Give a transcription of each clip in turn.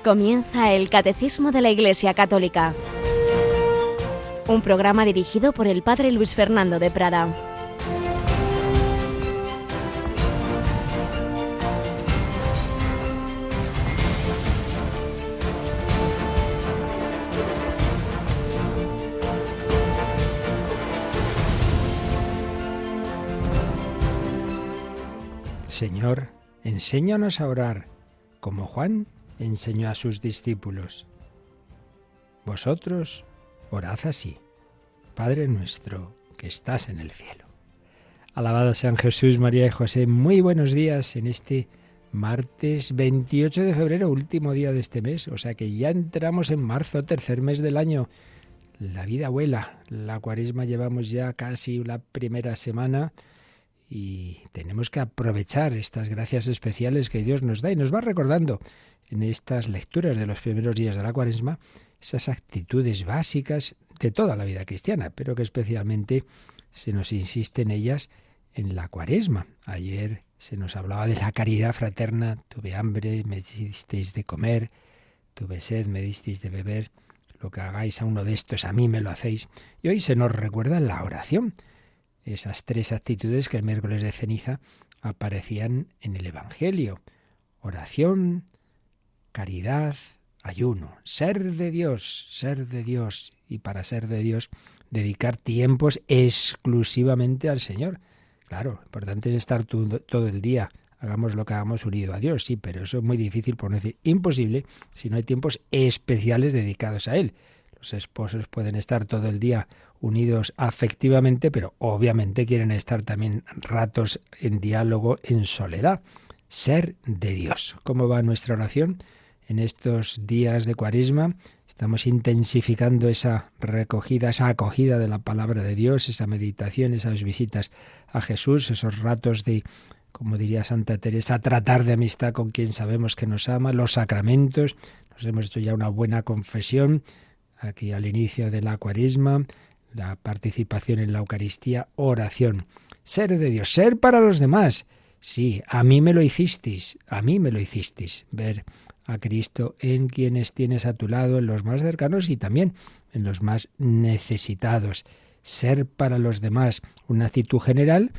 Comienza el Catecismo de la Iglesia Católica, un programa dirigido por el Padre Luis Fernando de Prada. Señor, enséñanos a orar, como Juan enseñó a sus discípulos. Vosotros orad así: Padre nuestro que estás en el cielo. Alabado sean Jesús, María y José. Muy buenos días en este martes 28 de febrero, último día de este mes. O sea que ya entramos en marzo, tercer mes del año. La vida vuela. La Cuaresma llevamos ya casi la primera semana y tenemos que aprovechar estas gracias especiales que Dios nos da y nos va recordando en estas lecturas de los primeros días de la Cuaresma esas actitudes básicas de toda la vida cristiana, pero que especialmente se nos insiste en ellas en la Cuaresma. Ayer se nos hablaba de la caridad fraterna: tuve hambre, me disteis de comer, tuve sed, me disteis de beber, lo que hagáis a uno de estos a mí me lo hacéis. Y hoy se nos recuerda la oración, esas tres actitudes que el miércoles de ceniza aparecían en el Evangelio: oración, caridad, ayuno. Ser de Dios, y para ser de Dios dedicar tiempos exclusivamente al Señor. Claro, lo importante es estar todo el día, hagamos lo que hagamos, unido a Dios, sí, pero eso es muy difícil, por no decir imposible, si no hay tiempos especiales dedicados a Él. Los esposos pueden estar todo el día unidos afectivamente, pero obviamente quieren estar también ratos en diálogo, en soledad. Ser de Dios. ¿Cómo va nuestra oración en estos días de Cuaresma? Estamos intensificando esa recogida, esa acogida de la palabra de Dios, esa meditación, esas visitas a Jesús, esos ratos de, como diría Santa Teresa, tratar de amistad con quien sabemos que nos ama, los sacramentos. Nos hemos hecho ya una buena confesión aquí al inicio de la Cuaresma, la participación en la Eucaristía, oración. Ser de Dios, ser para los demás. Sí, a mí me lo hicisteis, ver a Cristo en quienes tienes a tu lado, en los más cercanos y también en los más necesitados. Ser para los demás, una actitud general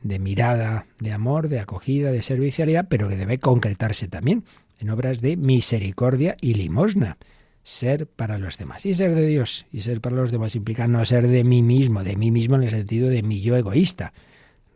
de mirada, de amor, de acogida, de servicialidad, pero que debe concretarse también en obras de misericordia y limosna. Ser para los demás. Y ser de Dios y ser para los demás implica no ser de mí mismo en el sentido de mi yo egoísta.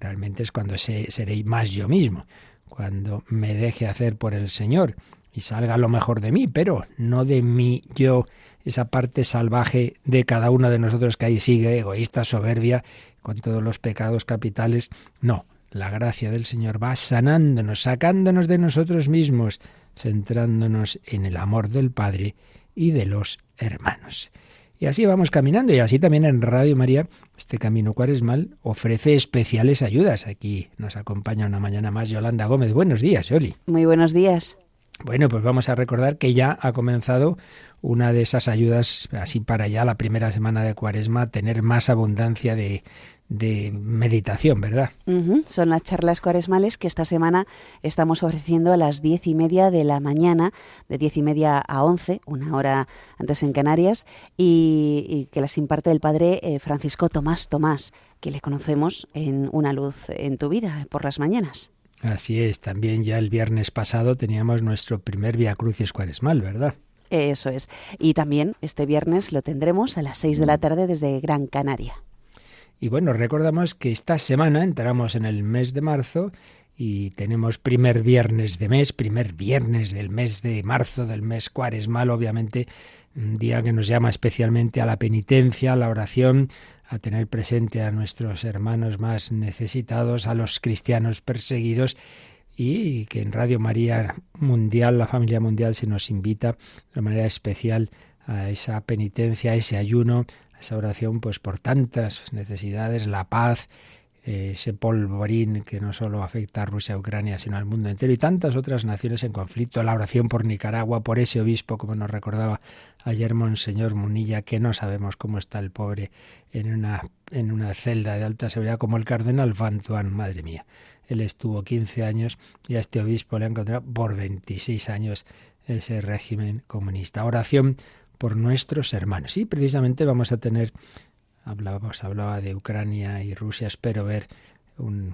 Realmente es cuando seré más yo mismo, cuando me deje hacer por el Señor y salga lo mejor de mí, pero no de mí yo, esa parte salvaje de cada uno de nosotros que ahí sigue, egoísta, soberbia, con todos los pecados capitales. No, la gracia del Señor va sanándonos, sacándonos de nosotros mismos, centrándonos en el amor del Padre y de los hermanos. Y así vamos caminando, y así también en Radio María este camino cuaresmal ofrece especiales ayudas. Aquí nos acompaña una mañana más Yolanda Gómez. Buenos días, Yoli. Muy buenos días. Bueno, pues vamos a recordar que ya ha comenzado una de esas ayudas, así para ya la primera semana de Cuaresma, tener más abundancia de meditación, ¿verdad? Son las charlas cuaresmales que esta semana estamos ofreciendo a las 10:30 de la mañana, de 10:30 a 11, una hora antes en Canarias, y que las imparte el padre Francisco Tomás, que le conocemos en Una Luz en tu Vida, por las mañanas. Así es, también ya el viernes pasado teníamos nuestro primer Vía Crucis cuaresmal, ¿verdad? Eso es, y también este viernes lo tendremos a las 6 de la tarde desde Gran Canaria. Y bueno, recordamos que esta semana entramos en el mes de marzo y tenemos primer viernes del mes de marzo, del mes cuaresmal, obviamente un día que nos llama especialmente a la penitencia, a la oración, a tener presente a nuestros hermanos más necesitados, a los cristianos perseguidos, y que en Radio María Mundial, la familia mundial, se nos invita de manera especial a esa penitencia, a ese ayuno, esa oración, pues por tantas necesidades, la paz, ese polvorín que no solo afecta a Rusia, Ucrania, sino al mundo entero y tantas otras naciones en conflicto, la oración por Nicaragua, por ese obispo, como nos recordaba ayer Monseñor Munilla, que no sabemos cómo está el pobre en una celda de alta seguridad, como el cardenal Fantuán, madre mía. Él estuvo 15 años y a este obispo le han encontrado por 26 años ese régimen comunista. Oración por nuestros hermanos. Y precisamente vamos a tener, hablaba de Ucrania y Rusia, espero ver,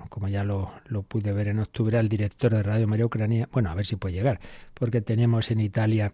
como ya lo pude ver en octubre, al director de Radio María Ucrania, bueno, a ver si puede llegar, porque tenemos en Italia,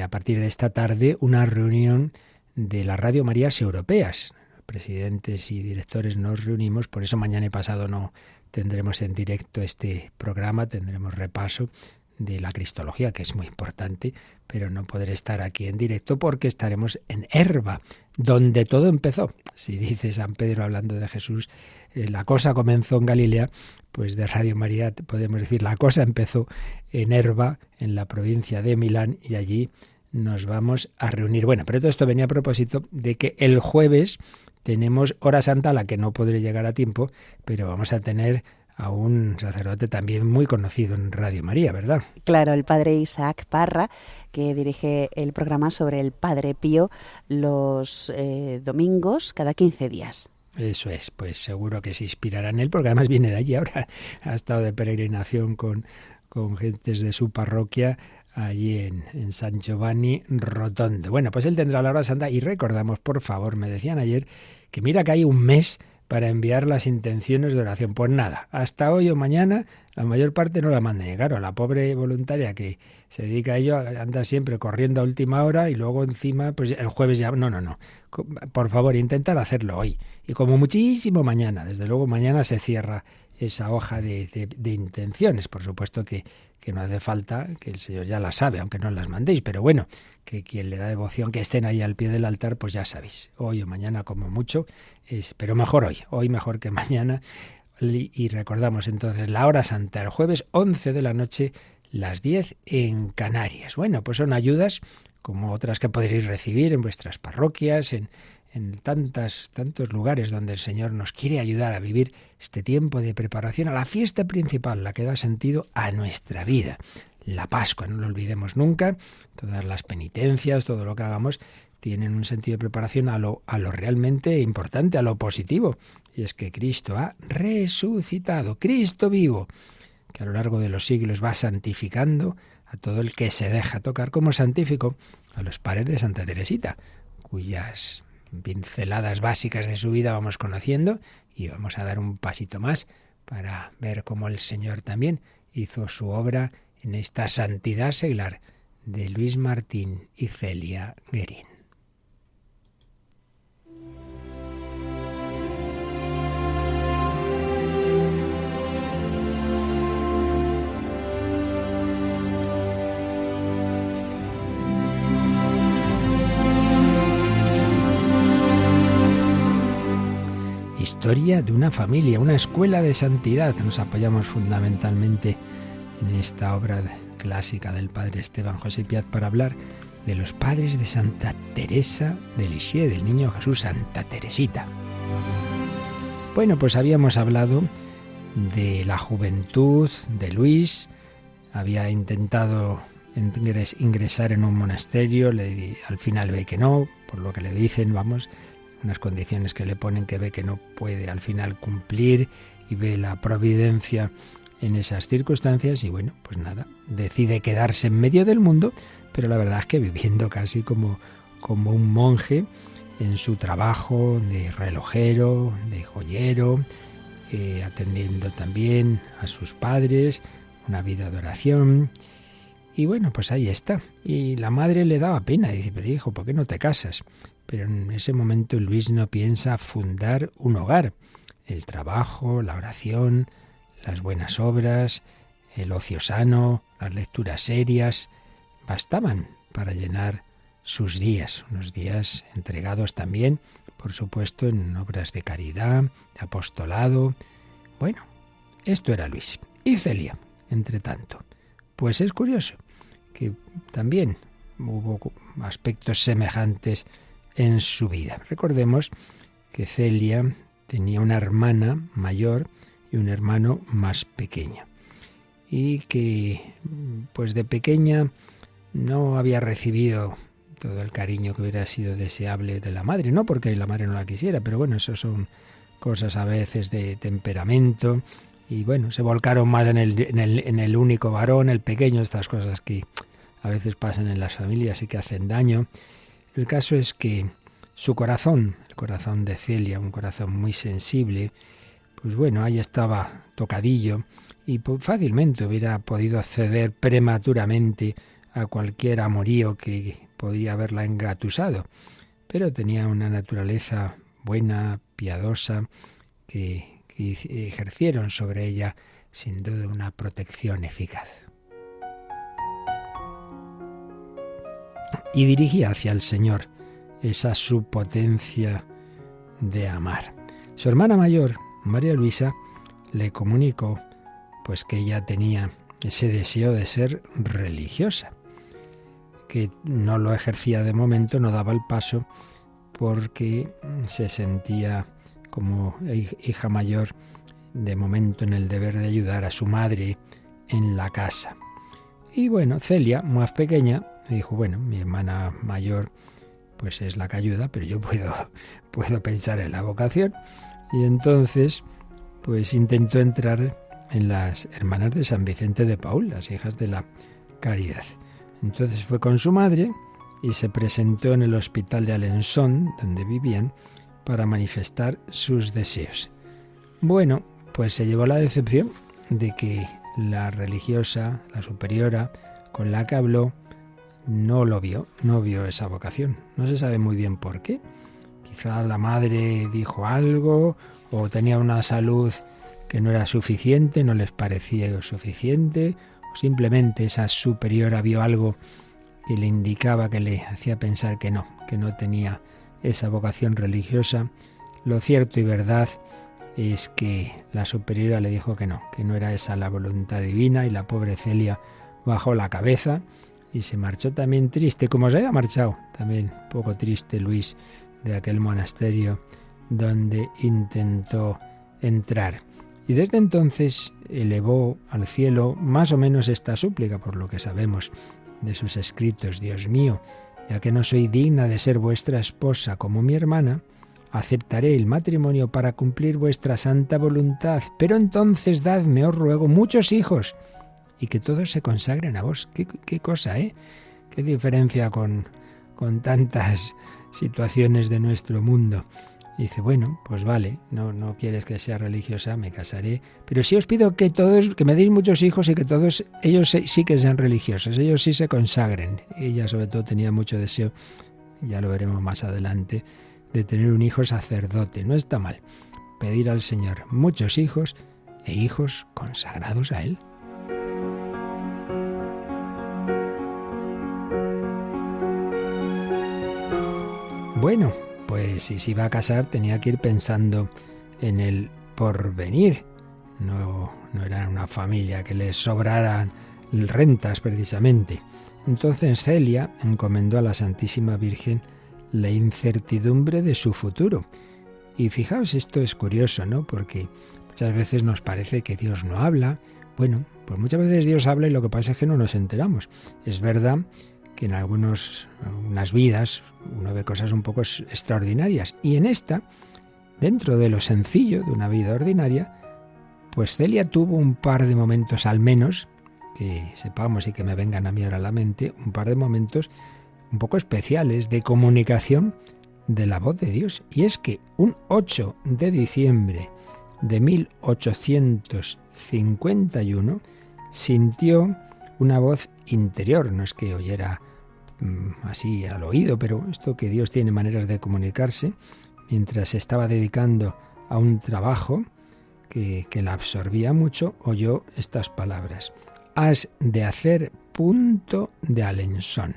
a partir de esta tarde, una reunión de las Radio Marías europeas. Presidentes y directores nos reunimos, por eso mañana y pasado no tendremos en directo este programa, tendremos repaso de la Cristología, que es muy importante, pero no podré estar aquí en directo porque estaremos en Erba, donde todo empezó. Si dice San Pedro hablando de Jesús, la cosa comenzó en Galilea, pues de Radio María podemos decir la cosa empezó en Erba, en la provincia de Milán, y allí nos vamos a reunir. Bueno, pero todo esto venía a propósito de que el jueves tenemos hora santa a la que no podré llegar a tiempo, pero vamos a tener a un sacerdote también muy conocido en Radio María, ¿verdad? Claro, el padre Isaac Parra, que dirige el programa sobre el Padre Pío los domingos cada 15 días. Eso es, pues seguro que se inspirará en él, porque además viene de allí ahora, ha estado de peregrinación con gentes de su parroquia allí en San Giovanni Rotondo. Bueno, pues él tendrá la hora santa y recordamos, por favor, me decían ayer, que mira que hay un mes para enviar las intenciones de oración. Pues nada, hasta hoy o mañana la mayor parte no la manden. Y claro, la pobre voluntaria que se dedica a ello anda siempre corriendo a última hora y luego encima, pues el jueves ya... No. Por favor, intentar hacerlo hoy. Y como muchísimo mañana. Desde luego mañana se cierra esa hoja de intenciones. Por supuesto que no hace falta, que el Señor ya las sabe, aunque no las mandéis. Pero bueno, que quien le da devoción, que estén ahí al pie del altar, pues ya sabéis. Hoy o mañana como mucho, pero mejor hoy mejor que mañana. Y recordamos entonces la hora santa, el jueves 11 de la noche, las 10 en Canarias. Bueno, pues son ayudas como otras que podréis recibir en vuestras parroquias, en tantos lugares donde el Señor nos quiere ayudar a vivir este tiempo de preparación a la fiesta principal, la que da sentido a nuestra vida. La Pascua, no lo olvidemos nunca, todas las penitencias, todo lo que hagamos, tienen un sentido de preparación a lo realmente importante, a lo positivo. Y es que Cristo ha resucitado, Cristo vivo, que a lo largo de los siglos va santificando a todo el que se deja tocar, como santificó a los padres de Santa Teresita, cuyas pinceladas básicas de su vida vamos conociendo, y vamos a dar un pasito más para ver cómo el Señor también hizo su obra en esta santidad seglar de Luis Martín y Celia Guerín. Historia de una familia, una escuela de santidad. Nos apoyamos fundamentalmente en esta obra clásica del padre Esteban José Piat para hablar de los padres de Santa Teresa de Lisieux, del Niño Jesús, Santa Teresita. Bueno, pues habíamos hablado de la juventud de Luis, había intentado ingresar en un monasterio, al final ve que no, por lo que le dicen, unas condiciones que le ponen que ve que no puede al final cumplir y ve la providencia en esas circunstancias y bueno, pues nada, decide quedarse en medio del mundo, pero la verdad es que viviendo casi como un monje en su trabajo de relojero, de joyero, atendiendo también a sus padres, una vida de oración. Y bueno, pues ahí está. Y la madre le daba pena, dice, pero hijo, ¿por qué no te casas? Pero en ese momento Luis no piensa fundar un hogar. El trabajo, la oración, las buenas obras, el ocio sano, las lecturas serias, bastaban para llenar sus días, unos días entregados también, por supuesto, en obras de caridad, de apostolado. Bueno, esto era Luis. Y Celia, entre tanto. Pues es curioso que también hubo aspectos semejantes en su vida. Recordemos que Celia tenía una hermana mayor y un hermano más pequeño. Y que, pues de pequeña, no había recibido todo el cariño que hubiera sido deseable de la madre. No porque la madre no la quisiera, pero bueno, eso son cosas a veces de temperamento. Y bueno, se volcaron más en el único varón, el pequeño, estas cosas que a veces pasan en las familias y que hacen daño. El caso es que su corazón, el corazón de Celia, un corazón muy sensible, pues bueno, ahí estaba tocadillo y fácilmente hubiera podido ceder prematuramente a cualquier amorío que podría haberla engatusado. Pero tenía una naturaleza buena, piadosa, que ejercieron sobre ella sin duda una protección eficaz. Y dirigía hacia el Señor esa su potencia de amar. Su hermana mayor, María Luisa, le comunicó pues que ella tenía ese deseo de ser religiosa, que no lo ejercía de momento, no daba el paso porque se sentía como hija mayor de momento en el deber de ayudar a su madre en la casa. Y bueno, Celia, más pequeña, me dijo, bueno, mi hermana mayor pues es la que ayuda, pero yo puedo pensar en la vocación. Y entonces pues intentó entrar en las hermanas de San Vicente de Paúl, las hijas de la Caridad. Entonces fue con su madre y se presentó en el hospital de Alençon, donde vivían, para manifestar sus deseos. Bueno, pues se llevó la decepción de que la religiosa, la superiora, con la que habló, no vio esa vocación. No se sabe muy bien por qué. Quizá la madre dijo algo o tenía una salud que no era suficiente, no les parecía suficiente, o simplemente esa superiora vio algo que le indicaba, que le hacía pensar que no tenía esa vocación religiosa. Lo cierto y verdad es que la superiora le dijo que no era esa la voluntad divina, y la pobre Celia bajó la cabeza y se marchó también triste, como se había marchado también un poco triste Luis de aquel monasterio donde intentó entrar. Y desde entonces elevó al cielo más o menos esta súplica, por lo que sabemos de sus escritos: Dios mío, ya que no soy digna de ser vuestra esposa como mi hermana, aceptaré el matrimonio para cumplir vuestra santa voluntad, pero entonces dadme, os ruego, muchos hijos, y que todos se consagren a vos. Qué cosa, ¿eh? Qué diferencia con tantas situaciones de nuestro mundo. Y dice, bueno, pues vale, no quieres que sea religiosa, me casaré, pero sí os pido que me deis muchos hijos y que todos ellos sí que sean religiosos, ellos sí se consagren. Ella sobre todo tenía mucho deseo, ya lo veremos más adelante, de tener un hijo sacerdote. No está mal pedir al Señor muchos hijos e hijos consagrados a Él. Bueno, pues si se iba a casar tenía que ir pensando en el porvenir. No era una familia que les sobraran rentas precisamente. Entonces Celia encomendó a la Santísima Virgen la incertidumbre de su futuro. Y fijaos, esto es curioso, ¿no? Porque muchas veces nos parece que Dios no habla. Bueno, pues muchas veces Dios habla y lo que pasa es que no nos enteramos. Es verdad que en algunas vidas uno ve cosas un poco extraordinarias. Y en esta, dentro de lo sencillo de una vida ordinaria, pues Celia tuvo un par de momentos al menos, que sepamos y que me vengan a mí ahora a la mente, un par de momentos un poco especiales de comunicación de la voz de Dios. Y es que un 8 de diciembre de 1851 sintió una voz interior. No es que oyera así al oído, pero esto que Dios tiene maneras de comunicarse. Mientras se estaba dedicando a un trabajo que la absorbía mucho, oyó estas palabras: has de hacer punto de Alençon.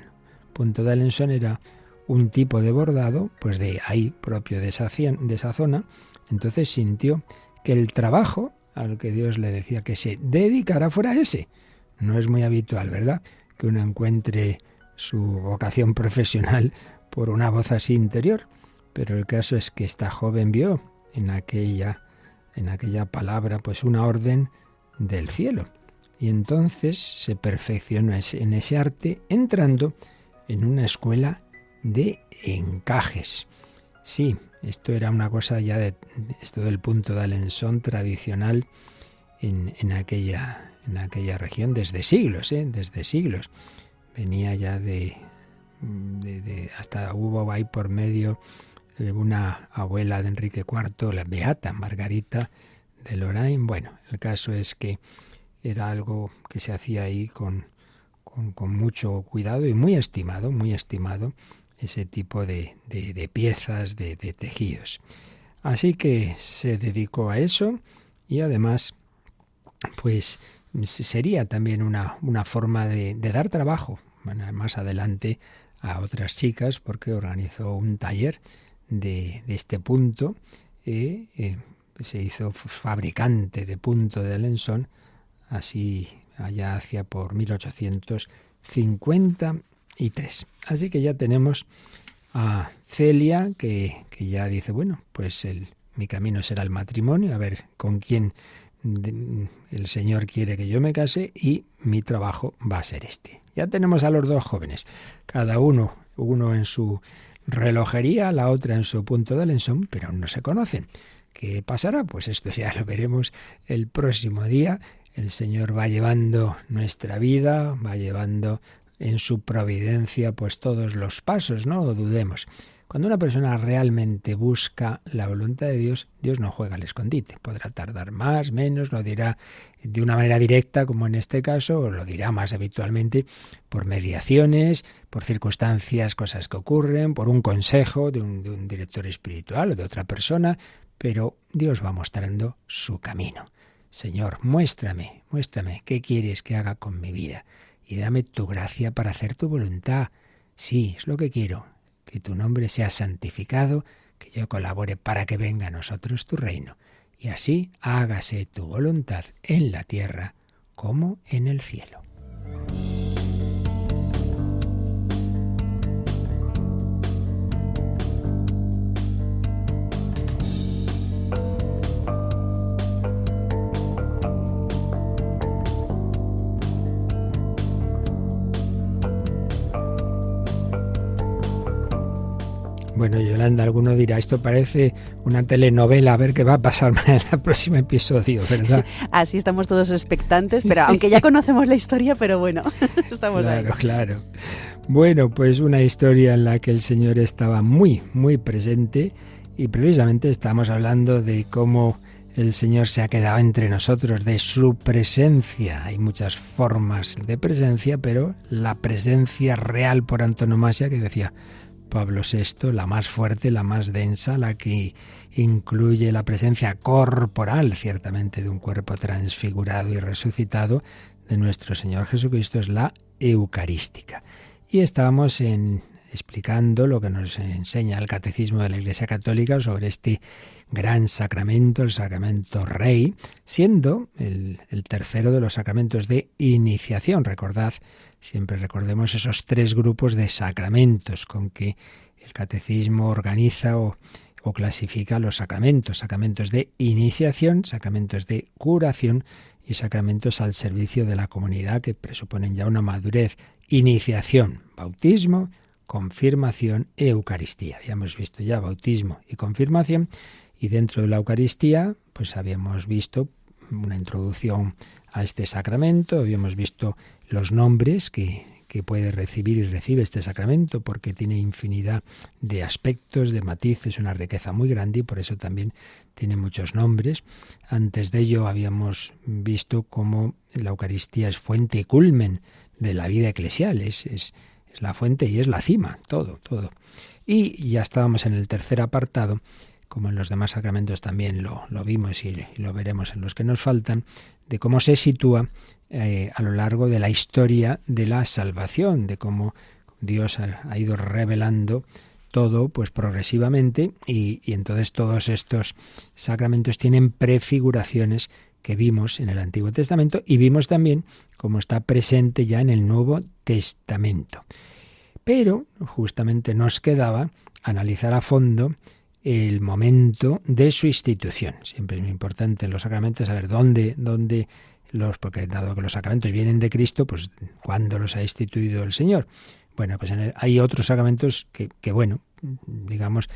Punto de Alençon era un tipo de bordado, pues de ahí, propio de esa zona. Entonces sintió que el trabajo al que Dios le decía que se dedicara fuera ese. No es muy habitual, ¿verdad?, que uno encuentre su vocación profesional por una voz así interior. Pero el caso es que esta joven vio en aquella palabra pues una orden del cielo. Y entonces se perfeccionó en ese arte, entrando en una escuela de encajes. Sí, esto era una cosa ya esto del punto de Alençon tradicional en aquella región desde siglos, desde siglos. venía ya hasta hubo ahí por medio una abuela de Enrique IV, la beata Margarita de Lorraine. Bueno, el caso es que era algo que se hacía ahí con mucho cuidado y muy estimado ese tipo de piezas, de tejidos. Así que se dedicó a eso y además pues sería también una forma de dar trabajo más adelante a otras chicas, porque organizó un taller de este punto. Se hizo fabricante de punto de Alençon, así allá hacia por 1853. Así que ya tenemos a Celia, que ya dice, bueno, pues mi camino será el matrimonio, a ver con quién el Señor quiere que yo me case, y mi trabajo va a ser este. Ya tenemos a los dos jóvenes, cada uno en su relojería, la otra en su punto de Alençon, pero aún no se conocen. ¿Qué pasará? Pues esto ya lo veremos el próximo día. El Señor va llevando nuestra vida, va llevando en su providencia pues todos los pasos, no lo dudemos. Cuando una persona realmente busca la voluntad de Dios, Dios no juega al escondite. Podrá tardar más, menos, lo dirá de una manera directa, como en este caso, o lo dirá más habitualmente por mediaciones, por circunstancias, cosas que ocurren, por un consejo de un director espiritual o de otra persona, pero Dios va mostrando su camino. Señor, muéstrame qué quieres que haga con mi vida y dame tu gracia para hacer tu voluntad. Sí, es lo que quiero, que tu nombre sea santificado, que yo colabore para que venga a nosotros tu reino, y así hágase tu voluntad en la tierra como en el cielo. Bueno, Yolanda, alguno dirá, esto parece una telenovela, a ver qué va a pasar en el próximo episodio, ¿verdad? Así estamos todos expectantes, pero aunque ya conocemos la historia, pero bueno, estamos ahí. Claro. Bueno, pues una historia en la que el Señor estaba muy, muy presente, y precisamente estamos hablando de cómo el Señor se ha quedado entre nosotros, de su presencia. Hay muchas formas de presencia, pero la presencia real por antonomasia, que decía Pablo VI, la más fuerte, la más densa, la que incluye la presencia corporal, ciertamente, de un cuerpo transfigurado y resucitado de nuestro Señor Jesucristo, es la eucarística. Y estábamos explicando lo que nos enseña el Catecismo de la Iglesia Católica sobre este gran sacramento, el sacramento Rey, siendo el tercero de los sacramentos de iniciación. Siempre recordemos esos 3 grupos de sacramentos con que el Catecismo organiza o clasifica los sacramentos. Sacramentos de iniciación, sacramentos de curación y sacramentos al servicio de la comunidad, que presuponen ya una madurez. Iniciación, bautismo, confirmación, Eucaristía. Habíamos visto ya bautismo y confirmación, y dentro de la Eucaristía pues habíamos visto una introducción a este sacramento, habíamos visto los nombres que puede recibir y recibe este sacramento, porque tiene infinidad de aspectos, de matices, una riqueza muy grande, y por eso también tiene muchos nombres. Antes de ello habíamos visto cómo la Eucaristía es fuente y culmen de la vida eclesial, es la fuente y es la cima, todo. Y ya estábamos en el tercer apartado, como en los demás sacramentos también lo vimos y lo veremos en los que nos faltan, de cómo se sitúa a lo largo de la historia de la salvación, de cómo Dios ha ido revelando todo pues progresivamente, y entonces todos estos sacramentos tienen prefiguraciones que vimos en el Antiguo Testamento, y vimos también cómo está presente ya en el Nuevo Testamento. Pero justamente nos quedaba analizar a fondo el momento de su institución. Siempre es muy importante en los sacramentos saber dónde porque dado que los sacramentos vienen de Cristo, pues ¿cuándo los ha instituido el Señor? Bueno, pues hay otros sacramentos que digamos,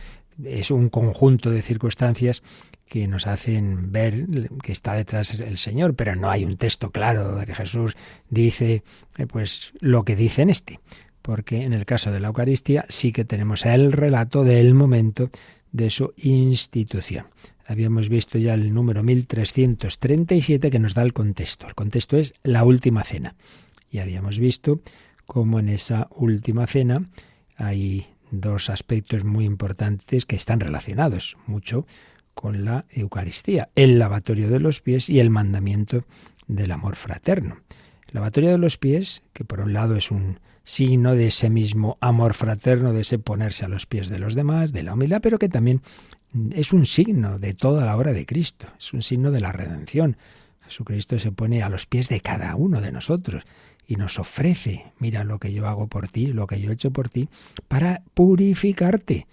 es un conjunto de circunstancias que nos hacen ver que está detrás el Señor, pero no hay un texto claro de que Jesús dice pues lo que dice en este, porque en el caso de la Eucaristía sí que tenemos el relato del momento de su institución. Habíamos visto ya el número 1337 que nos da el contexto. El contexto es la última cena. Y habíamos visto cómo en esa última cena hay dos aspectos muy importantes que están relacionados mucho con la Eucaristía: el lavatorio de los pies y el mandamiento del amor fraterno. El lavatorio de los pies, que por un lado es un signo de ese mismo amor fraterno, de ese ponerse a los pies de los demás, de la humildad, pero que también es un signo de toda la obra de Cristo, es un signo de la redención. Jesucristo se pone a los pies de cada uno de nosotros y nos ofrece: mira lo que yo hago por ti, lo que yo he hecho por ti, para purificarte.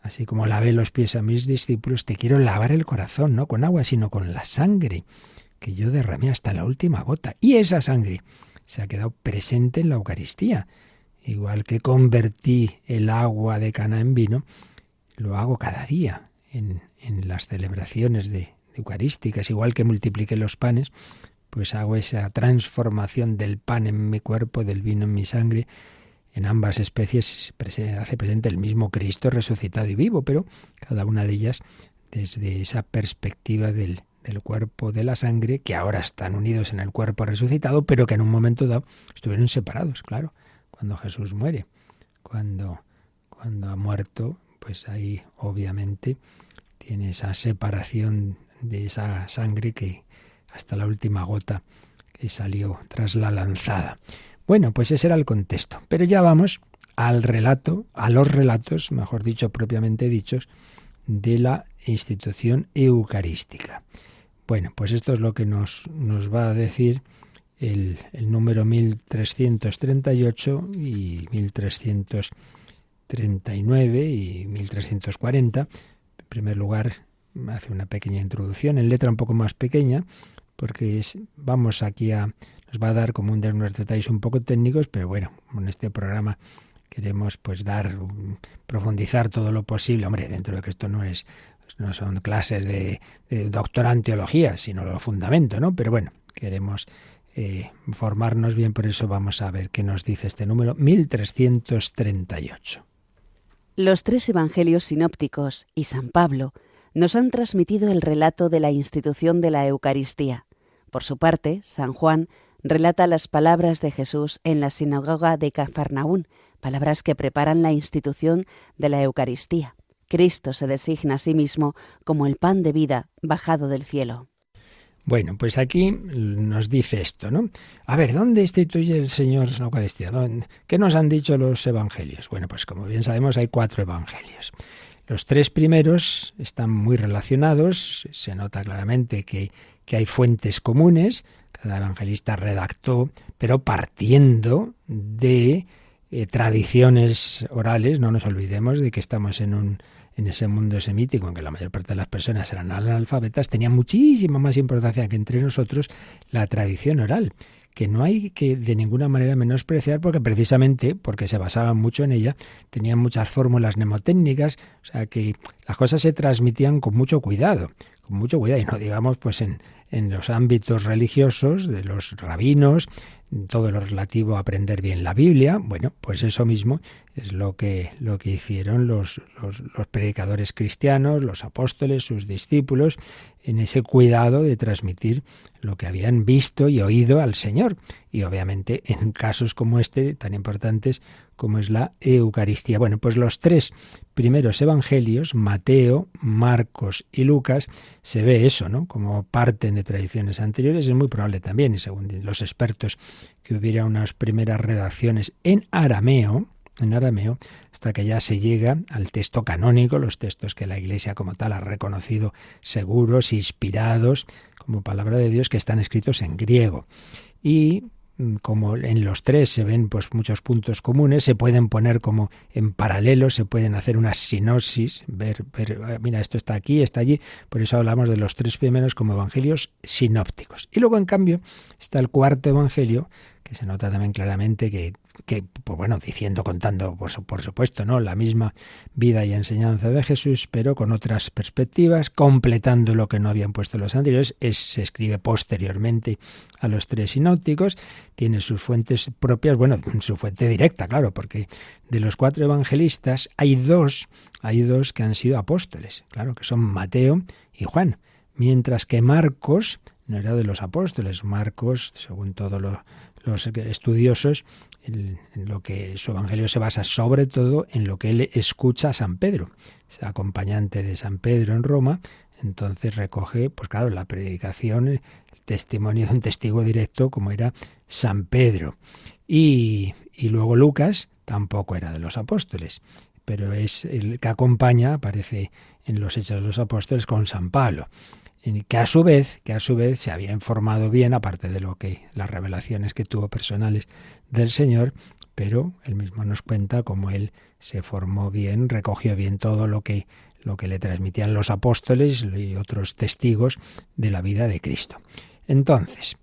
Así como lavé los pies a mis discípulos, te quiero lavar el corazón, no con agua, sino con la sangre que yo derramé hasta la última gota. Y esa sangre se ha quedado presente en la Eucaristía. Igual que convertí el agua de Cana en vino, lo hago cada día en las celebraciones eucarísticas. Igual que multipliqué los panes, pues hago esa transformación del pan en mi cuerpo, del vino en mi sangre. En ambas especies hace presente el mismo Cristo resucitado y vivo, pero cada una de ellas desde esa perspectiva del cuerpo, de la sangre, que ahora están unidos en el cuerpo resucitado, pero que en un momento dado estuvieron separados, claro, cuando Jesús muere. Cuando ha muerto, pues ahí obviamente tiene esa separación de esa sangre que hasta la última gota que salió tras la lanzada. Bueno, pues ese era el contexto. Pero ya vamos al relato, a los relatos, mejor dicho, propiamente dichos, de la institución eucarística. Bueno, pues esto es lo que nos va a decir el número 1338 y 1339 y 1340. En primer lugar, hace una pequeña introducción en letra un poco más pequeña, porque nos va a dar como unos detalles un poco técnicos, pero bueno, en este programa queremos pues profundizar todo lo posible. Hombre, dentro de que esto no son clases de doctorado en teología, sino lo fundamento, ¿no? Pero bueno, queremos formarnos bien, por eso vamos a ver qué nos dice este número 1338. Los tres evangelios sinópticos y San Pablo nos han transmitido el relato de la institución de la Eucaristía. Por su parte, San Juan relata las palabras de Jesús en la sinagoga de Cafarnaún, palabras que preparan la institución de la Eucaristía. Cristo se designa a sí mismo como el pan de vida bajado del cielo. Bueno, pues aquí nos dice esto, ¿no? A ver, ¿dónde instituye el Señor la Eucaristía? ¿Qué nos han dicho los evangelios? Bueno, pues como bien sabemos hay 4 evangelios. Los 3 primeros están muy relacionados, se nota claramente que hay fuentes comunes, cada evangelista redactó, pero partiendo de tradiciones orales. No nos olvidemos de que estamos en ese mundo semítico en que la mayor parte de las personas eran analfabetas. Tenía muchísima más importancia que entre nosotros la tradición oral, que no hay que de ninguna manera menospreciar, porque precisamente porque se basaban mucho en ella, tenían muchas fórmulas mnemotécnicas, o sea que las cosas se transmitían con mucho cuidado, y no digamos pues en los ámbitos religiosos de los rabinos, todo lo relativo a aprender bien la Biblia. Bueno, pues eso mismo es lo que hicieron los predicadores cristianos, los apóstoles, sus discípulos, en ese cuidado de transmitir lo que habían visto y oído al Señor. Y obviamente en casos como este, tan importantes como es la Eucaristía. Bueno, pues los 3 primeros evangelios, Mateo, Marcos y Lucas, se ve eso, ¿no? Como parten de tradiciones anteriores. Es muy probable también, y según los expertos, que hubiera unas primeras redacciones en arameo, hasta que ya se llega al texto canónico, los textos que la Iglesia como tal ha reconocido seguros, inspirados, como palabra de Dios, que están escritos en griego. Y como en los 3 se ven pues muchos puntos comunes, se pueden poner como en paralelo, se pueden hacer una sinopsis, ver, mira, esto está aquí, está allí. Por eso hablamos de los 3 primeros como evangelios sinópticos. Y luego, en cambio, está el 4º evangelio, que se nota también claramente que que, pues bueno, diciendo, contando, pues, por supuesto, ¿no?, la misma vida y enseñanza de Jesús, pero con otras perspectivas, completando lo que no habían puesto los anteriores. Se escribe posteriormente a los 3 sinópticos, tiene sus fuentes propias, bueno, su fuente directa, claro, porque de los 4 evangelistas hay dos que han sido apóstoles, claro, que son Mateo y Juan, mientras que Marcos no era de los apóstoles. Marcos, según todos los estudiosos, en lo que su evangelio se basa sobre todo en lo que él escucha a San Pedro, es acompañante de San Pedro en Roma. Entonces recoge, pues claro, la predicación, el testimonio de un testigo directo como era San Pedro. Y luego Lucas tampoco era de los apóstoles, pero es el que acompaña, aparece en los Hechos de los Apóstoles con San Pablo, que a su vez se había informado bien, aparte de lo que las revelaciones que tuvo personales del Señor, pero él mismo nos cuenta cómo él se formó bien, recogió bien todo lo que le transmitían los apóstoles y otros testigos de la vida de Cristo. Entonces,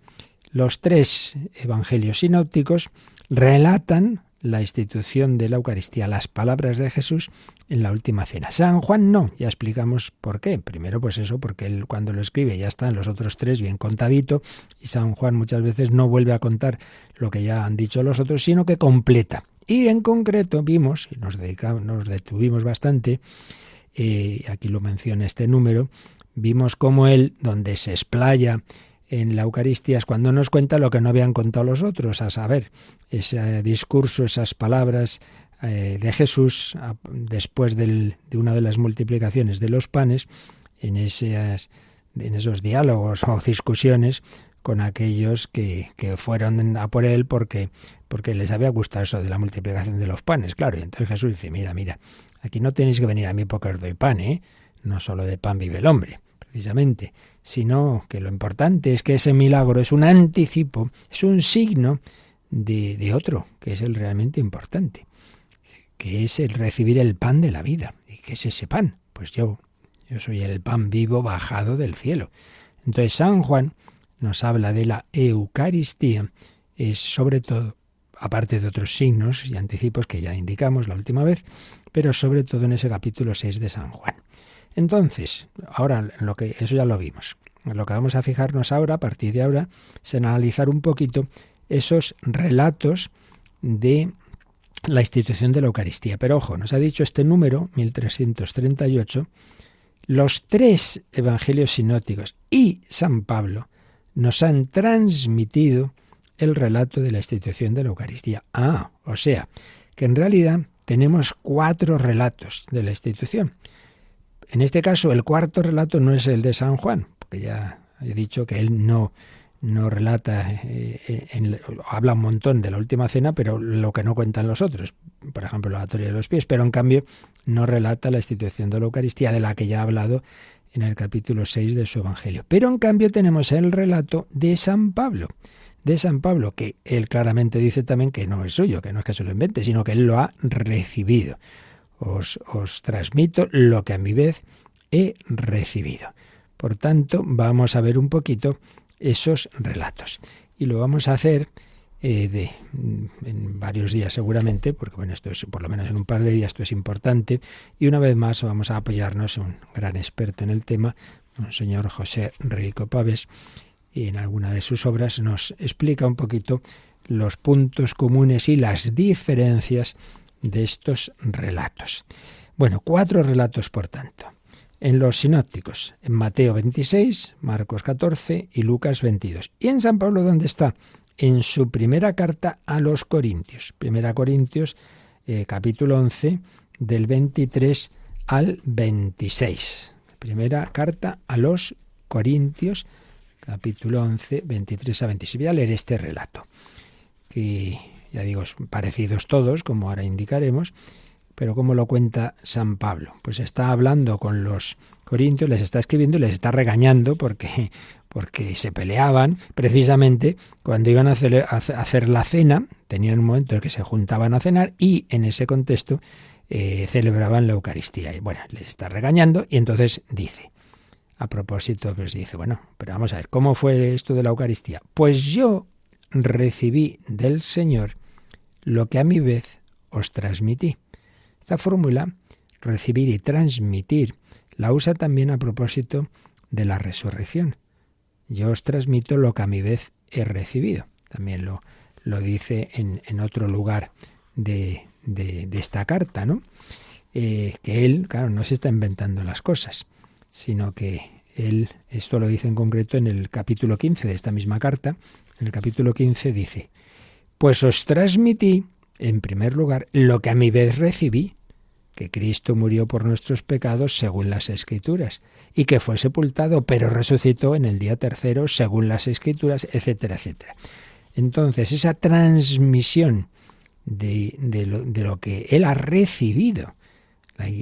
los 3 evangelios sinópticos relatan la institución de la Eucaristía, las palabras de Jesús en la última cena. San Juan no, ya explicamos por qué. Primero, pues eso, porque él cuando lo escribe ya están los otros 3 bien contadito, y San Juan muchas veces no vuelve a contar lo que ya han dicho los otros, sino que completa. Y en concreto vimos, y nos detuvimos bastante, aquí lo menciona este número, vimos cómo él, donde se explaya en la Eucaristía, es cuando nos cuenta lo que no habían contado los otros, a saber, ese discurso, esas palabras de Jesús después de una de las multiplicaciones de los panes, en esos diálogos o discusiones con aquellos que fueron a por él porque les había gustado eso de la multiplicación de los panes, claro. Y entonces Jesús dice, mira, aquí no tenéis que venir a mí porque os doy pan, no solo de pan vive el hombre, precisamente, sino que lo importante es que ese milagro es un anticipo, es un signo de otro, que es el realmente importante, que es el recibir el pan de la vida. ¿Y qué es ese pan? Pues yo soy el pan vivo bajado del cielo. Entonces San Juan nos habla de la Eucaristía, es sobre todo, aparte de otros signos y anticipos que ya indicamos la última vez, pero sobre todo en ese capítulo 6 de San Juan. Entonces, ahora, eso ya lo vimos. Lo que vamos a fijarnos ahora, a partir de ahora, es en analizar un poquito esos relatos de la institución de la Eucaristía. Pero ojo, nos ha dicho este número, 1338, los 3 evangelios sinópticos y San Pablo nos han transmitido el relato de la institución de la Eucaristía. O sea, que en realidad tenemos 4 relatos de la institución. En este caso, el 4.º relato no es el de San Juan, porque ya he dicho que él no relata, habla un montón de la última cena, pero lo que no cuentan los otros, por ejemplo, la lavatoria de los pies, pero en cambio no relata la institución de la Eucaristía, de la que ya ha hablado en el capítulo 6 de su Evangelio. Pero en cambio tenemos el relato de San Pablo, que él claramente dice también que no es suyo, que no es que se lo invente, sino que él lo ha recibido. Os transmito lo que a mi vez he recibido. Por tanto, vamos a ver un poquito esos relatos. Y lo vamos a hacer en varios días seguramente, porque bueno, esto es por lo menos en un par de días, esto es importante. Y una vez más vamos a apoyarnos en un gran experto en el tema, Monseñor José Rico Pavés, y en alguna de sus obras nos explica un poquito los puntos comunes y las diferencias de estos relatos. Bueno, 4 relatos, por tanto. En los sinópticos, en Mateo 26, Marcos 14 y Lucas 22. ¿Y en San Pablo dónde está? En su primera carta a los Corintios. Primera Corintios, capítulo 11, del 23 al 26. Primera carta a los Corintios, capítulo 11, 23 a 26. Voy a leer este relato, que ya digo, parecidos todos, como ahora indicaremos, pero ¿cómo lo cuenta San Pablo? Pues está hablando con los corintios, les está escribiendo y les está regañando porque se peleaban precisamente cuando iban a hacer la cena. Tenían un momento en que se juntaban a cenar y en ese contexto celebraban la Eucaristía. Y bueno, les está regañando y entonces dice, a propósito, pues dice, bueno, pero vamos a ver, ¿cómo fue esto de la Eucaristía? Pues yo recibí del Señor lo que a mi vez os transmití. Esta fórmula, recibir y transmitir, la usa también a propósito de la resurrección. Yo os transmito lo que a mi vez he recibido. También lo dice en otro lugar de esta carta, ¿no? Que él, claro, no se está inventando las cosas, sino que él, esto lo dice en concreto en el capítulo 15 de esta misma carta. En el capítulo 15 dice: pues os transmití, en primer lugar, lo que a mi vez recibí, que Cristo murió por nuestros pecados según las Escrituras, y que fue sepultado, pero resucitó en el día tercero según las Escrituras, etcétera, etcétera. Entonces, esa transmisión de lo que él ha recibido,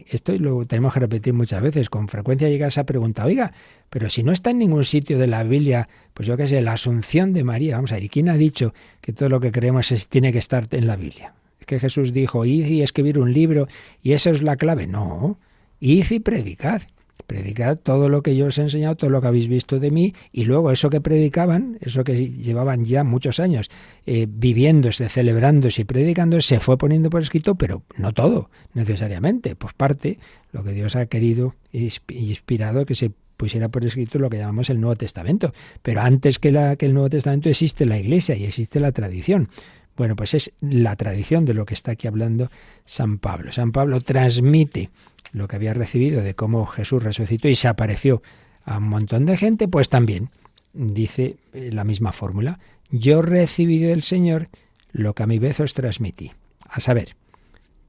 esto lo tenemos que repetir muchas veces. Con frecuencia llega esa pregunta: oiga, pero si no está en ningún sitio de la Biblia, pues yo qué sé, la Asunción de María, vamos a ver, ¿y quién ha dicho que todo lo que creemos tiene que estar en la Biblia? Es que Jesús dijo: id y escribir un libro, y esa es la clave. No, id y predicad. Predicad todo lo que yo os he enseñado, todo lo que habéis visto de mí, y luego eso que predicaban, eso que llevaban ya muchos años viviéndose, celebrándose y predicándose, se fue poniendo por escrito, pero no todo, necesariamente. Pues parte, lo que Dios ha querido e inspirado que se pusiera por escrito lo que llamamos el Nuevo Testamento. Pero antes que el Nuevo Testamento existe la Iglesia y existe la tradición. Bueno, pues es la tradición de lo que está aquí hablando San Pablo. San Pablo transmite lo que había recibido de cómo Jesús resucitó y se apareció a un montón de gente, pues también dice la misma fórmula: yo recibí del Señor lo que a mi vez os transmití. A saber,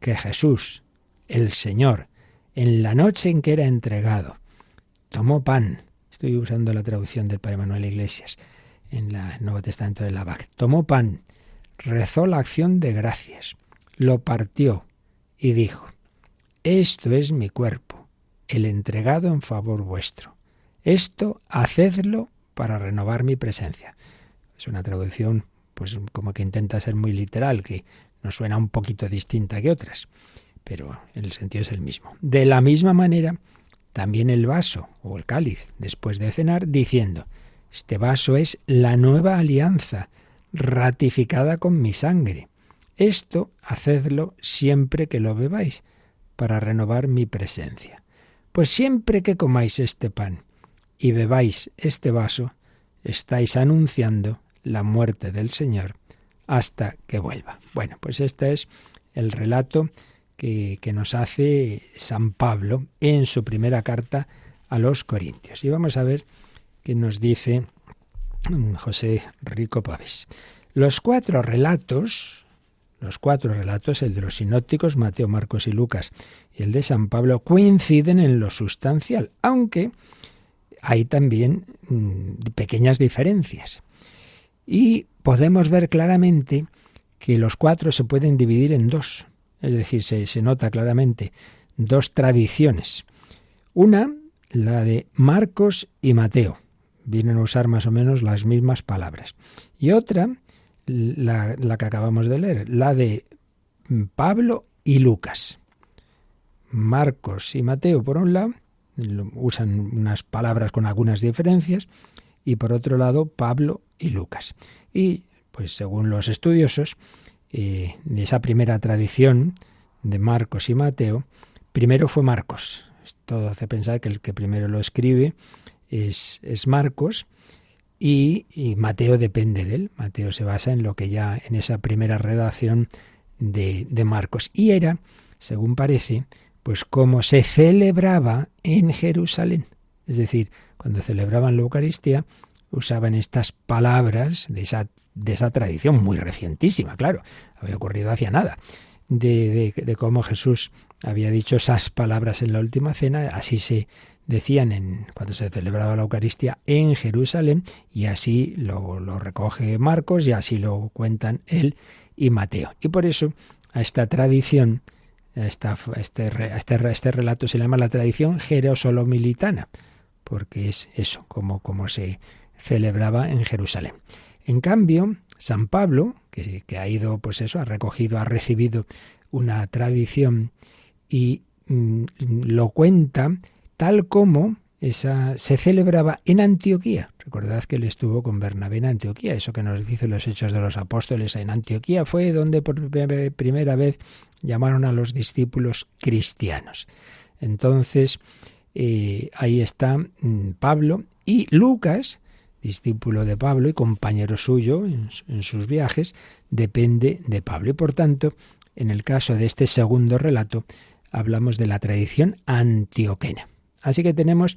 que Jesús, el Señor, en la noche en que era entregado, tomó pan. Estoy usando la traducción del Padre Manuel Iglesias en el Nuevo Testamento de la BAC. Tomó pan, rezó la acción de gracias, lo partió y dijo: esto es mi cuerpo, el entregado en favor vuestro. Esto hacedlo para renovar mi presencia. Es una traducción, pues como que intenta ser muy literal, que nos suena un poquito distinta que otras, pero el sentido es el mismo. De la misma manera, también el vaso o el cáliz, después de cenar, diciendo: este vaso es la nueva alianza, ratificada con mi sangre. Esto hacedlo siempre que lo bebáis, para renovar mi presencia. Pues siempre que comáis este pan y bebáis este vaso, estáis anunciando la muerte del Señor hasta que vuelva. Bueno, pues este es el relato que nos hace San Pablo en su primera carta a los Corintios. Y vamos a ver qué nos dice José Rico Pavés. Los cuatro relatos, el de los sinópticos, Mateo, Marcos y Lucas, y el de San Pablo, coinciden en lo sustancial, aunque hay también pequeñas diferencias. Y podemos ver claramente que los cuatro se pueden dividir en dos, es decir, se nota claramente dos tradiciones. Una, la de Marcos y Mateo, vienen a usar más o menos las mismas palabras. Y otra, la que acabamos de leer, la de Pablo y Lucas. Marcos y Mateo, por un lado, usan unas palabras con algunas diferencias, y por otro lado, Pablo y Lucas. Y, pues según los estudiosos, de esa primera tradición de Marcos y Mateo, primero fue Marcos. Esto hace pensar que el que primero lo escribe es Marcos, y Mateo depende de él. Mateo se basa en lo que ya en esa primera redacción de Marcos. Y era, según parece, pues como se celebraba en Jerusalén. Es decir, cuando celebraban la Eucaristía, usaban estas palabras de esa tradición muy recientísima, claro, había ocurrido hacía nada, de cómo Jesús había dicho esas palabras en la última cena. Así se decían cuando se celebraba la Eucaristía en Jerusalén, y así lo recoge Marcos y así lo cuentan él y Mateo. Y por eso a esta tradición, a este relato se llama la tradición jerosolomilitana, porque es eso, como se celebraba en Jerusalén. En cambio, San Pablo, que ha ido, pues eso, ha recibido una tradición y lo cuenta tal como se celebraba en Antioquía. Recordad que él estuvo con Bernabé en Antioquía. Eso que nos dicen los Hechos de los Apóstoles, en Antioquía fue donde por primera vez llamaron a los discípulos cristianos. Entonces, ahí está Pablo y Lucas, discípulo de Pablo y compañero suyo en sus viajes, depende de Pablo. Y por tanto, en el caso de este segundo relato, hablamos de la tradición antioquena. Así que tenemos,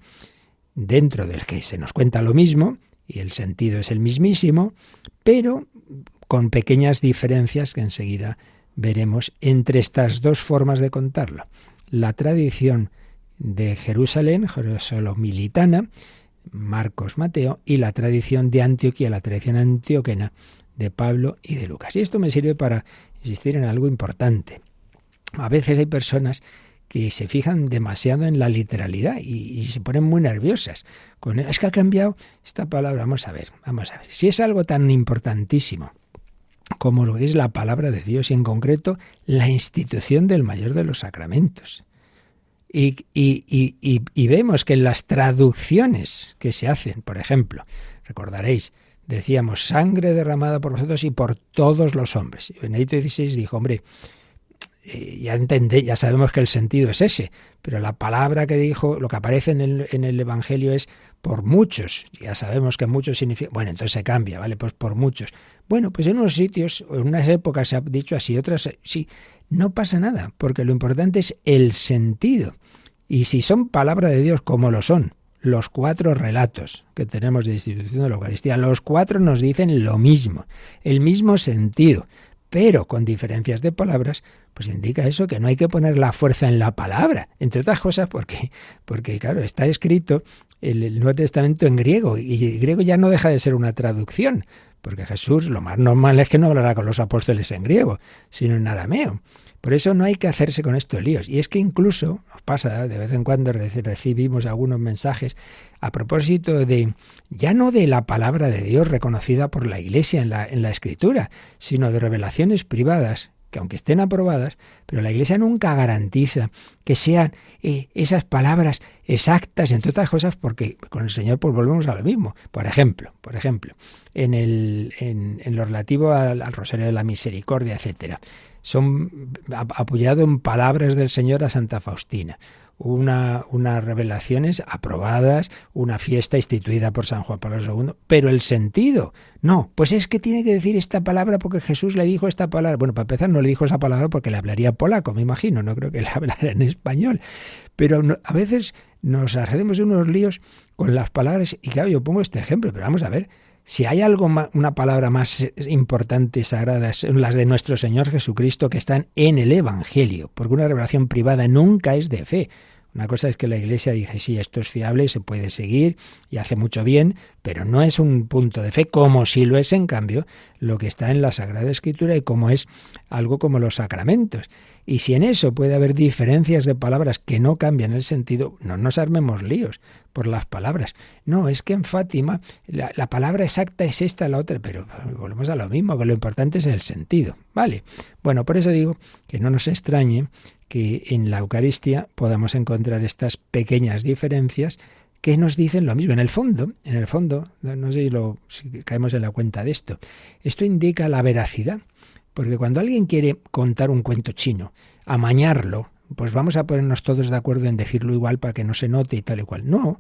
dentro del que se nos cuenta lo mismo, y el sentido es el mismísimo, pero con pequeñas diferencias que enseguida veremos entre estas dos formas de contarlo. La tradición de Jerusalén, jerusalomilitana, Marcos, Mateo, y la tradición de Antioquía, la tradición antioquena de Pablo y de Lucas. Y esto me sirve para insistir en algo importante. A veces hay personas que se fijan demasiado en la literalidad y se ponen muy nerviosas. Es que ha cambiado esta palabra. Vamos a ver. Si es algo tan importantísimo como lo que es la palabra de Dios y en concreto la institución del mayor de los sacramentos. Y vemos que en las traducciones que se hacen, por ejemplo, recordaréis, decíamos, sangre derramada por vosotros y por todos los hombres. Y Benedicto XVI dijo, hombre, ya sabemos que el sentido es ese, pero la palabra que dijo, lo que aparece en el Evangelio es por muchos. Ya sabemos que muchos significa, bueno, entonces se cambia, ¿vale? Pues por muchos. Bueno, pues en unos sitios, o en unas épocas se ha dicho así, otras sí. No pasa nada, porque lo importante es el sentido. Y si son palabra de Dios como lo son, los 4 relatos que tenemos de institución de la Eucaristía, los 4 nos dicen lo mismo, el mismo sentido, pero con diferencias de palabras, pues indica eso, que no hay que poner la fuerza en la palabra, entre otras cosas porque claro, está escrito el Nuevo Testamento en griego, y el griego ya no deja de ser una traducción, porque Jesús, lo más normal es que no hablará con los apóstoles en griego, sino en arameo. Por eso no hay que hacerse con estos líos. Y es que incluso, nos pasa, de vez en cuando recibimos algunos mensajes a propósito de, ya no de la palabra de Dios reconocida por la Iglesia en la Escritura, sino de revelaciones privadas, que aunque estén aprobadas, pero la Iglesia nunca garantiza que sean esas palabras exactas, entre otras cosas, porque con el Señor pues volvemos a lo mismo. Por ejemplo, en lo relativo al Rosario de la Misericordia, etcétera, son apoyado en palabras del Señor a Santa Faustina, unas revelaciones aprobadas, una fiesta instituida por San Juan Pablo II, pero el sentido, no, pues es que tiene que decir esta palabra porque Jesús le dijo esta palabra. Bueno, para empezar no le dijo esa palabra porque le hablaría polaco, me imagino, no creo que le hablara en español, pero a veces nos hacemos unos líos con las palabras, y claro, yo pongo este ejemplo, pero vamos a ver, si hay algo una palabra más importante y sagrada, son las de nuestro Señor Jesucristo que están en el Evangelio, porque una revelación privada nunca es de fe. Una cosa es que la Iglesia dice, sí, esto es fiable y se puede seguir y hace mucho bien, pero no es un punto de fe, como si lo es, en cambio, lo que está en la Sagrada Escritura y como es algo como los sacramentos. Y si en eso puede haber diferencias de palabras que no cambian el sentido, no nos armemos líos por las palabras. No, es que en Fátima la palabra exacta es esta, la otra, pero volvemos a lo mismo, que lo importante es el sentido, ¿vale? Bueno, por eso digo que no nos extrañe que en la Eucaristía podamos encontrar estas pequeñas diferencias que nos dicen lo mismo. En el fondo, no sé si caemos en la cuenta de esto, esto indica la veracidad. Porque cuando alguien quiere contar un cuento chino, amañarlo, pues vamos a ponernos todos de acuerdo en decirlo igual para que no se note y tal y cual. No,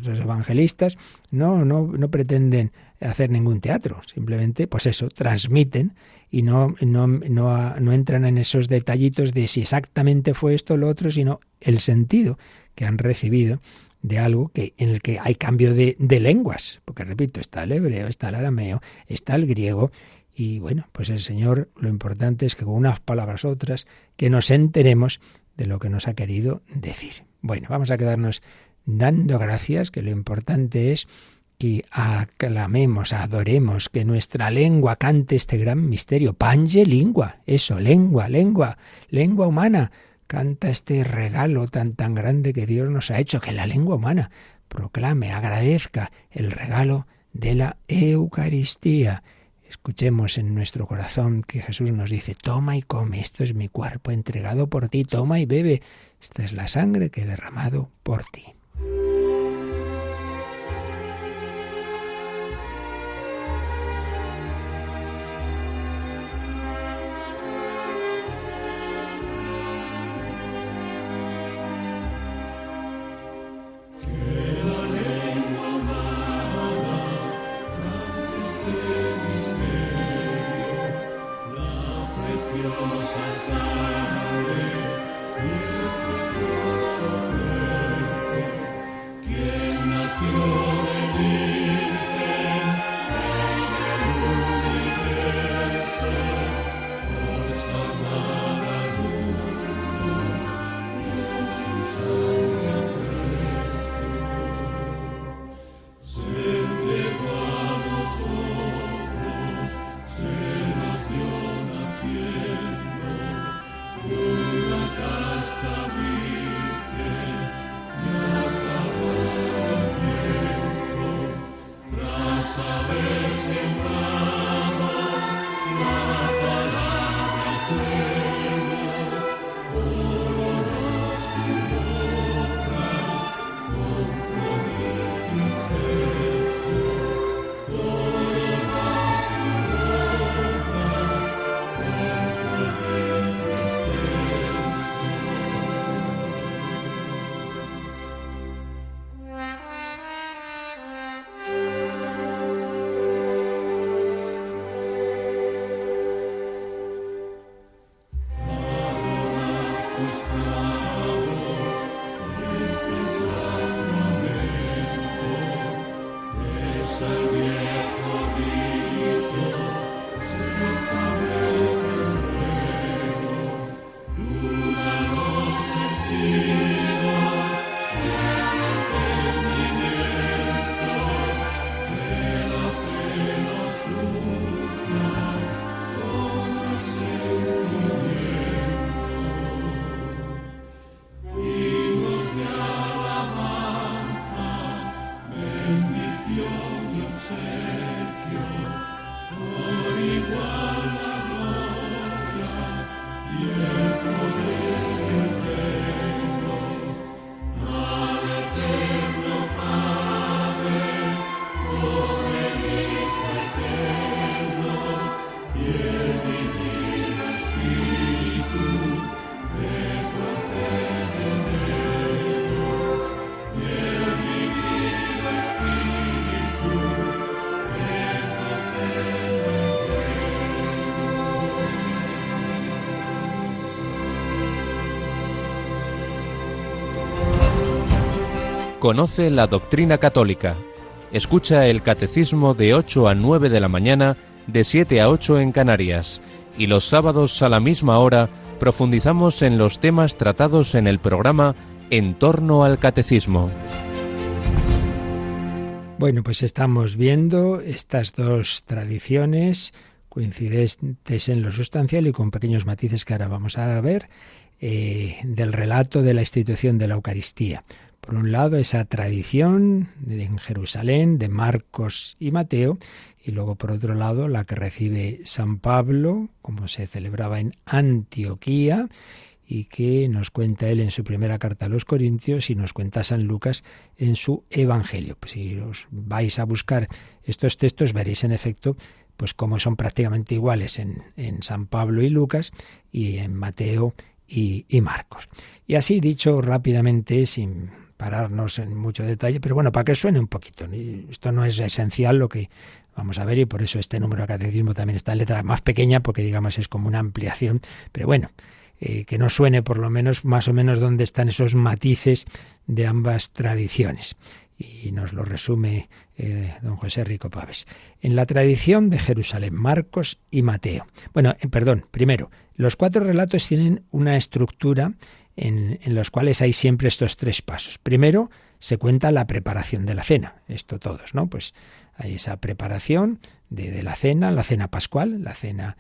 los evangelistas no pretenden hacer ningún teatro, simplemente, pues eso, transmiten y no entran en esos detallitos de si exactamente fue esto o lo otro, sino el sentido que han recibido de algo en el que hay cambio de lenguas. Porque, repito, está el hebreo, está el arameo, está el griego. Y bueno, pues el Señor, lo importante es que con unas palabras otras, que nos enteremos de lo que nos ha querido decir. Bueno, vamos a quedarnos dando gracias, que lo importante es que aclamemos, adoremos, que nuestra lengua cante este gran misterio. Pange lingua, eso, lengua humana, canta este regalo tan grande que Dios nos ha hecho, que la lengua humana proclame, agradezca el regalo de la Eucaristía. Escuchemos en nuestro corazón que Jesús nos dice, toma y come, esto es mi cuerpo entregado por ti, toma y bebe, esta es la sangre que he derramado por ti. Conoce la doctrina católica. Escucha el catecismo de 8 a 9 de la mañana, de 7 a 8 en Canarias. Y los sábados a la misma hora profundizamos en los temas tratados en el programa En torno al catecismo. Bueno, pues estamos viendo estas dos tradiciones coincidentes en lo sustancial y con pequeños matices que ahora vamos a ver, del relato de la institución de la Eucaristía. Por un lado, esa tradición en Jerusalén de Marcos y Mateo, y luego por otro lado la que recibe San Pablo, como se celebraba en Antioquía, y que nos cuenta él en su primera carta a los Corintios y nos cuenta San Lucas en su Evangelio. Pues si os vais a buscar estos textos veréis en efecto pues cómo son prácticamente iguales en San Pablo y Lucas y en Mateo y Marcos. Y así dicho rápidamente, sin pararnos en mucho detalle, pero bueno, para que suene un poquito. Esto no es esencial lo que vamos a ver y por eso este número de catecismo también está en letra más pequeña porque digamos es como una ampliación, pero bueno, que nos suene por lo menos más o menos dónde están esos matices de ambas tradiciones. Y nos lo resume don José Rico Paves. En la tradición de Jerusalén, Marcos y Mateo. Bueno, primero, los 4 relatos tienen una estructura en los cuales hay siempre estos 3 pasos. Primero, se cuenta la preparación de la cena. Esto todos, ¿no? Pues hay esa preparación de la cena pascual, la cena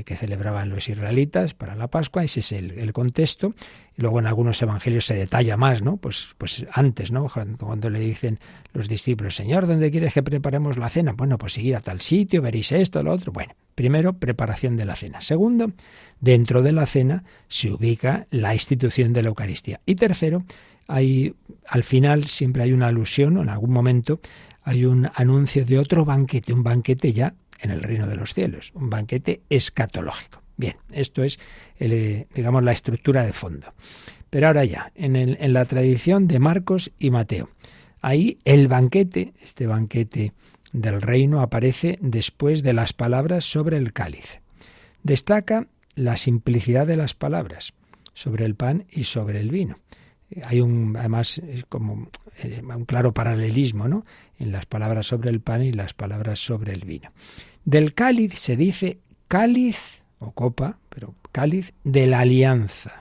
que celebraban los israelitas para la Pascua, ese es el contexto. Y luego en algunos evangelios se detalla más, ¿no? Pues antes, ¿no? Cuando le dicen los discípulos, Señor, ¿dónde quieres que preparemos la cena? Bueno, pues ir a tal sitio, veréis esto, lo otro. Bueno, primero, preparación de la cena. Segundo, dentro de la cena se ubica la institución de la Eucaristía. Y tercero, al final siempre hay una alusión, o en algún momento hay un anuncio de otro banquete, un banquete ya en el reino de los cielos, un banquete escatológico. Bien, esto es, digamos, la estructura de fondo. Pero ahora ya, en la tradición de Marcos y Mateo, ahí el banquete, este banquete del reino, aparece después de las palabras sobre el cáliz. Destaca la simplicidad de las palabras sobre el pan y sobre el vino. Hay además como un claro paralelismo, ¿no?, en las palabras sobre el pan y las palabras sobre el vino. Del cáliz se dice cáliz o copa, pero cáliz de la alianza,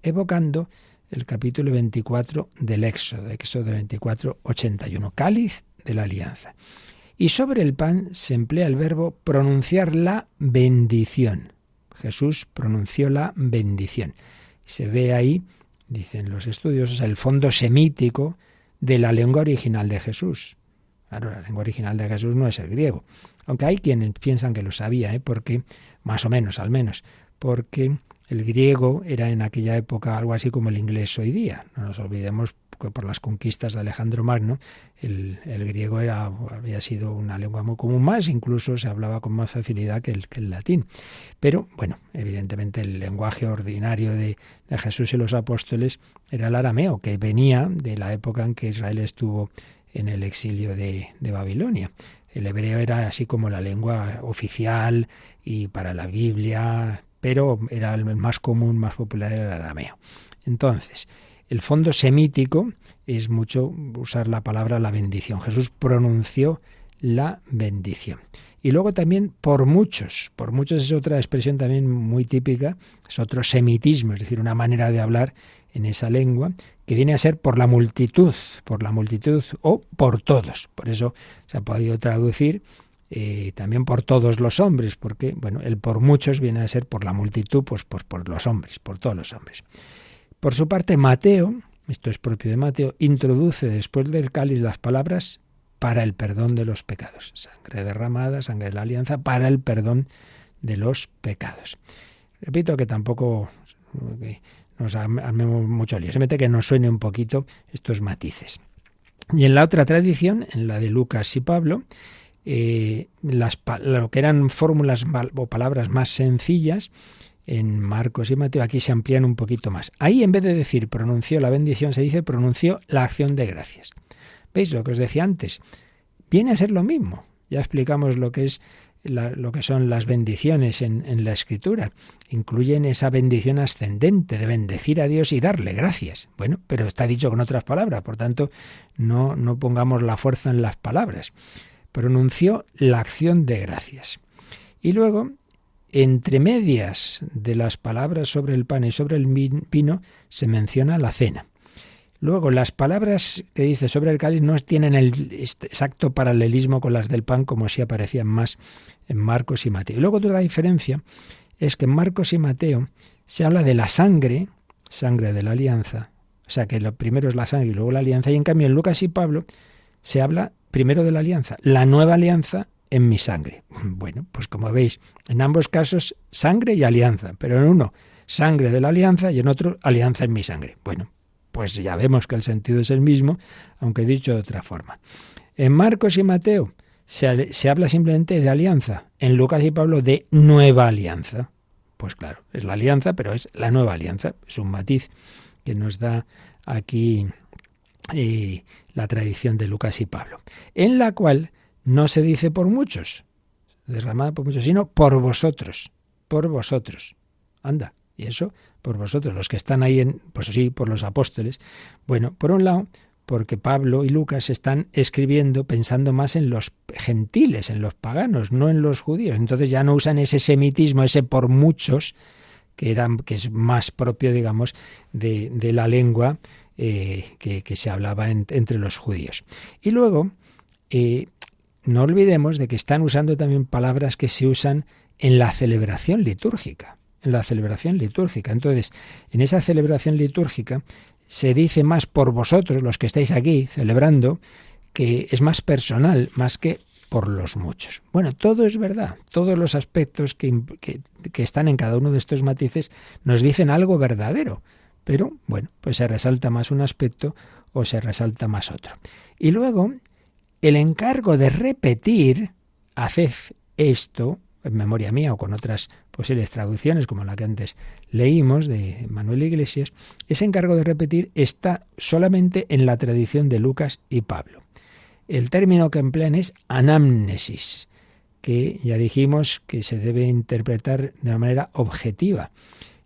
evocando el capítulo 24 del Éxodo 24, 81, cáliz de la alianza. Y sobre el pan se emplea el verbo pronunciar la bendición. Jesús pronunció la bendición. Se ve ahí, dicen los estudiosos, el fondo semítico de la lengua original de Jesús. Claro, la lengua original de Jesús no es el griego, aunque hay quienes piensan que lo sabía, porque más o menos, al menos, porque el griego era en aquella época algo así como el inglés hoy día. No nos olvidemos que por las conquistas de Alejandro Magno, el griego había sido una lengua muy común, más incluso se hablaba con más facilidad que el latín. Pero, bueno, evidentemente el lenguaje ordinario de Jesús y los apóstoles era el arameo, que venía de la época en que Israel estuvo en el exilio de Babilonia. El hebreo era así como la lengua oficial y para la Biblia, pero era el más común, más popular, era el arameo. Entonces, el fondo semítico es mucho usar la palabra la bendición. Jesús pronunció la bendición. Y luego también por muchos es otra expresión también muy típica, es otro semitismo, es decir, una manera de hablar en esa lengua que viene a ser por la multitud o por todos. Por eso se ha podido traducir también por todos los hombres, porque bueno, el por muchos viene a ser por la multitud, pues por los hombres, por todos los hombres. Por su parte, Mateo, esto es propio de Mateo, introduce después del cáliz las palabras para el perdón de los pecados. Sangre derramada, sangre de la alianza, para el perdón de los pecados. Repito que tampoco nos armemos mucho lío, simplemente que nos suene un poquito estos matices. Y en la otra tradición, en la de Lucas y Pablo, lo que eran fórmulas o palabras más sencillas, en Marcos y Mateo, aquí se amplían un poquito más. Ahí, en vez de decir pronunció la bendición, se dice pronunció la acción de gracias. ¿Veis lo que os decía antes? Viene a ser lo mismo. Ya explicamos lo que es lo que son las bendiciones en la Escritura. Incluyen esa bendición ascendente de bendecir a Dios y darle gracias. Bueno, pero está dicho con otras palabras, por tanto, no pongamos la fuerza en las palabras. Pronunció la acción de gracias. Y luego, entre medias de las palabras sobre el pan y sobre el vino, se menciona la cena. Luego, las palabras que dice sobre el cáliz no tienen el exacto paralelismo con las del pan, como si aparecían más en Marcos y Mateo. Y luego otra diferencia es que en Marcos y Mateo se habla de la sangre de la alianza, o sea que lo primero es la sangre y luego la alianza, y en cambio en Lucas y Pablo se habla primero de la alianza, la nueva alianza en mi sangre. Bueno, pues como veis, en ambos casos sangre y alianza, pero en uno sangre de la alianza y en otro alianza en mi sangre. Bueno, pues ya vemos que el sentido es el mismo, aunque dicho de otra forma. En Marcos y Mateo se habla simplemente de alianza, en Lucas y Pablo de nueva alianza. Pues claro, es la alianza, pero es la nueva alianza. Es un matiz que nos da aquí la tradición de Lucas y Pablo, en la cual no se dice por muchos, derramada por muchos, sino por vosotros, Anda, y eso por vosotros, los que están ahí, pues sí, por los apóstoles. Bueno, por un lado, porque Pablo y Lucas están escribiendo pensando más en los gentiles, en los paganos, no en los judíos. Entonces ya no usan ese semitismo, ese por muchos, que es más propio, digamos, de la lengua que se hablaba entre los judíos. Y luego, no olvidemos de que están usando también palabras que se usan en la celebración litúrgica. Entonces, en esa celebración litúrgica se dice más por vosotros, los que estáis aquí celebrando, que es más personal, más que por los muchos. Bueno, todo es verdad. Todos los aspectos que están en cada uno de estos matices nos dicen algo verdadero. Pero, bueno, pues se resalta más un aspecto o se resalta más otro. Y luego, el encargo de repetir, haced esto, en memoria mía o con otras posibles traducciones, como la que antes leímos de Manuel Iglesias, ese encargo de repetir está solamente en la tradición de Lucas y Pablo. El término que emplean es anamnesis, que ya dijimos que se debe interpretar de una manera objetiva.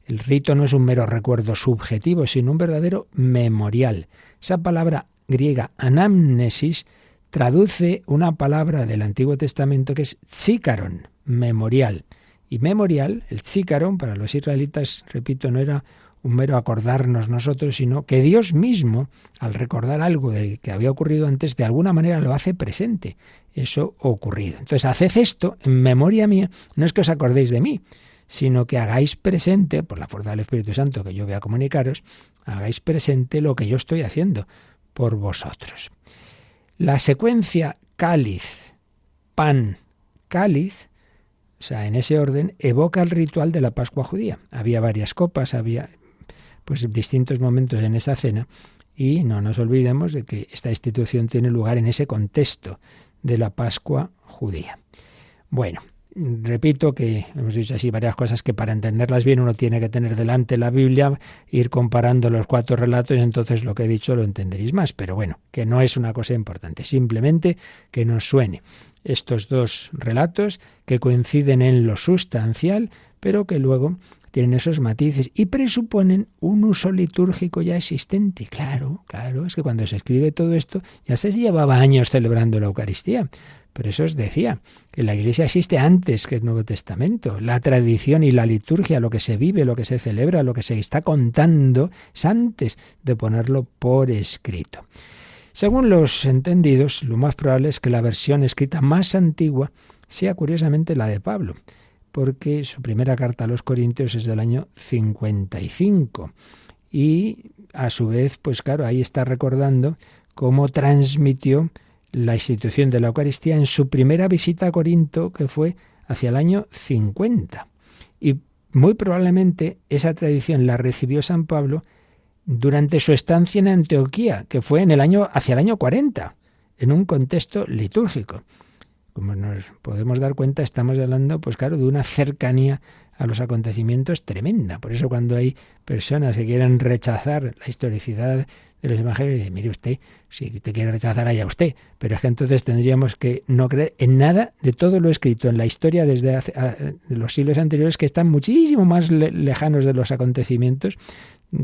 El rito no es un mero recuerdo subjetivo, sino un verdadero memorial. Esa palabra griega anamnesis traduce una palabra del Antiguo Testamento que es tsícaron, memorial. Y memorial, el tsícaron, para los israelitas, repito, no era un mero acordarnos nosotros, sino que Dios mismo, al recordar algo que había ocurrido antes, de alguna manera lo hace presente. Eso ocurrido. Entonces, haced esto en memoria mía, no es que os acordéis de mí, sino que hagáis presente, por la fuerza del Espíritu Santo que yo voy a comunicaros, hagáis presente lo que yo estoy haciendo por vosotros. La secuencia cáliz, pan, cáliz, o sea, en ese orden, evoca el ritual de la Pascua judía. Había varias copas, había pues distintos momentos en esa cena, y no nos olvidemos de que esta institución tiene lugar en ese contexto de la Pascua judía. Bueno, repito que hemos dicho así varias cosas que para entenderlas bien uno tiene que tener delante la Biblia, ir comparando los 4 relatos y entonces lo que he dicho lo entenderéis más. Pero bueno, que no es una cosa importante, simplemente que nos suene estos 2 relatos que coinciden en lo sustancial, pero que luego tienen esos matices y presuponen un uso litúrgico ya existente. Claro, es que cuando se escribe todo esto ya se llevaba años celebrando la Eucaristía. Pero eso os decía, que la Iglesia existe antes que el Nuevo Testamento. La tradición y la liturgia, lo que se vive, lo que se celebra, lo que se está contando, es antes de ponerlo por escrito. Según los entendidos, lo más probable es que la versión escrita más antigua sea curiosamente la de Pablo, porque su primera carta a los Corintios es del año 55. Y a su vez, pues claro, ahí está recordando cómo transmitió la institución de la Eucaristía en su primera visita a Corinto, que fue hacia el año 50. Y muy probablemente esa tradición la recibió San Pablo durante su estancia en Antioquía, que fue hacia el año 40, en un contexto litúrgico. Como nos podemos dar cuenta, estamos hablando, pues claro, de una cercanía a los acontecimientos tremenda. Por eso cuando hay personas que quieren rechazar la historicidad de los evangelios, dicen, mire usted, si usted quiere rechazar, allá usted, pero es que entonces tendríamos que no creer en nada de todo lo escrito en la historia desde de los siglos anteriores, que están muchísimo más lejanos de los acontecimientos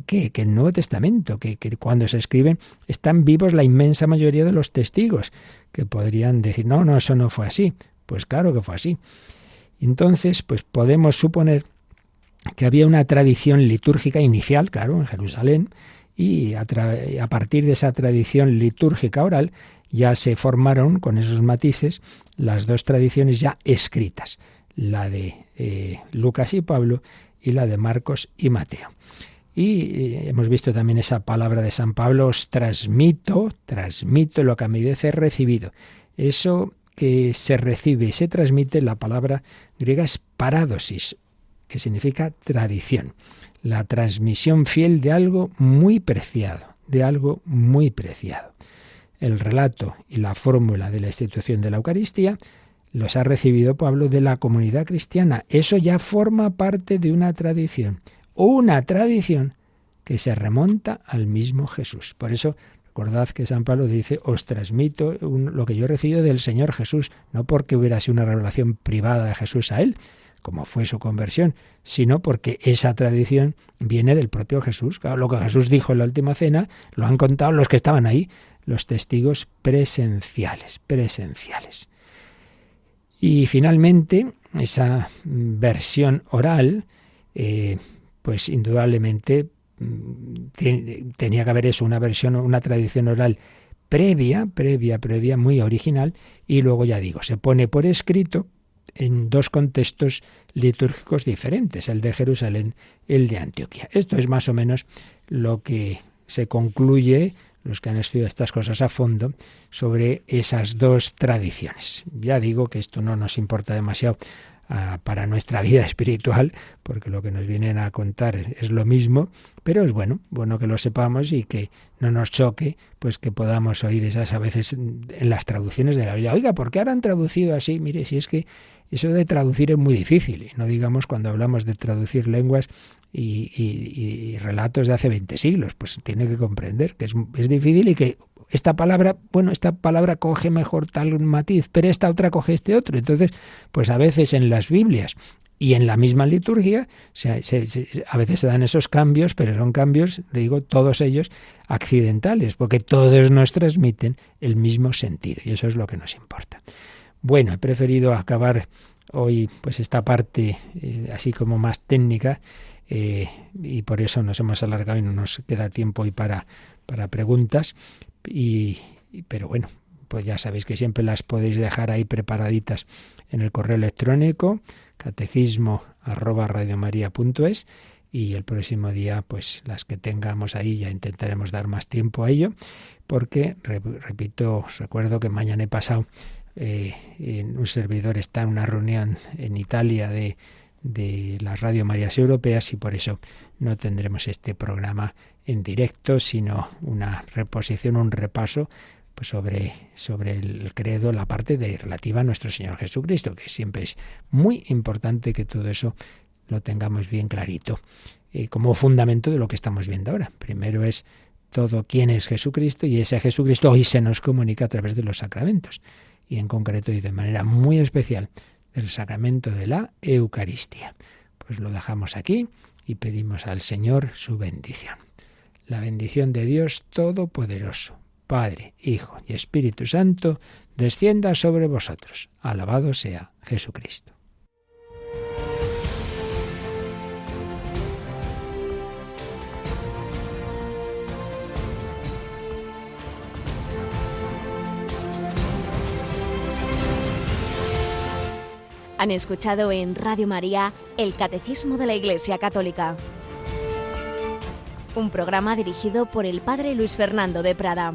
que el Nuevo Testamento, que cuando se escriben están vivos la inmensa mayoría de los testigos, que podrían decir, no, eso no fue así. Pues claro que fue así. Entonces, pues podemos suponer que había una tradición litúrgica inicial, claro, en Jerusalén, y a partir de esa tradición litúrgica oral ya se formaron, con esos matices, las dos tradiciones ya escritas, la de Lucas y Pablo y la de Marcos y Mateo. Y hemos visto también esa palabra de San Pablo, os transmito lo que a mi vez he recibido. Eso que se recibe y se transmite, la palabra griega es paradosis, que significa tradición. La transmisión fiel de algo muy preciado, El relato y la fórmula de la institución de la Eucaristía los ha recibido Pablo de la comunidad cristiana. Eso ya forma parte de una tradición que se remonta al mismo Jesús. Por eso, recordad que San Pablo dice, os transmito lo que yo he recibido del Señor Jesús, no porque hubiera sido una revelación privada de Jesús a él, como fue su conversión, sino porque esa tradición viene del propio Jesús. Claro, lo que Jesús dijo en la última cena lo han contado los que estaban ahí, los testigos presenciales. Y finalmente, esa versión oral, pues indudablemente tenía que haber eso, una tradición oral previa, muy original, y luego ya digo, se pone por escrito en dos contextos litúrgicos diferentes, el de Jerusalén y el de Antioquía. Esto es más o menos lo que se concluye, los que han estudiado estas cosas a fondo, sobre esas dos tradiciones. Ya digo que esto no nos importa demasiado para nuestra vida espiritual, porque lo que nos vienen a contar es lo mismo, pero es bueno que lo sepamos y que no nos choque, pues que podamos oír esas a veces en las traducciones de la Biblia. Oiga, ¿por qué ahora han traducido así? Mire, si es que eso de traducir es muy difícil, y no digamos cuando hablamos de traducir lenguas y relatos de hace 20 siglos, pues tiene que comprender que es difícil y que esta palabra coge mejor tal matiz, pero esta otra coge este otro. Entonces, pues a veces en las Biblias y en la misma liturgia a veces se dan esos cambios, pero son cambios, digo, todos ellos accidentales, porque todos nos transmiten el mismo sentido, y eso es lo que nos importa. Bueno, he preferido acabar hoy pues esta parte así como más técnica, y por eso nos hemos alargado y no nos queda tiempo hoy para preguntas. Pero bueno, pues ya sabéis que siempre las podéis dejar ahí preparaditas en el correo electrónico catecismo@radiomaria.es, y el próximo día pues las que tengamos ahí ya intentaremos dar más tiempo a ello, porque repito, os recuerdo que mañana he pasado un servidor está en una reunión en Italia de las Radio Marías Europeas, y por eso no tendremos este programa en directo, sino una reposición, un repaso pues sobre el credo, la parte relativa a nuestro Señor Jesucristo, que siempre es muy importante que todo eso lo tengamos bien clarito, como fundamento de lo que estamos viendo ahora. Primero es todo quién es Jesucristo, y ese Jesucristo hoy se nos comunica a través de los sacramentos, y en concreto y de manera muy especial del sacramento de la Eucaristía. Pues lo dejamos aquí y pedimos al Señor su bendición. La bendición de Dios Todopoderoso, Padre, Hijo y Espíritu Santo, descienda sobre vosotros. Alabado sea Jesucristo. Han escuchado en Radio María el Catecismo de la Iglesia Católica, un programa dirigido por el Padre Luis Fernando de Prada.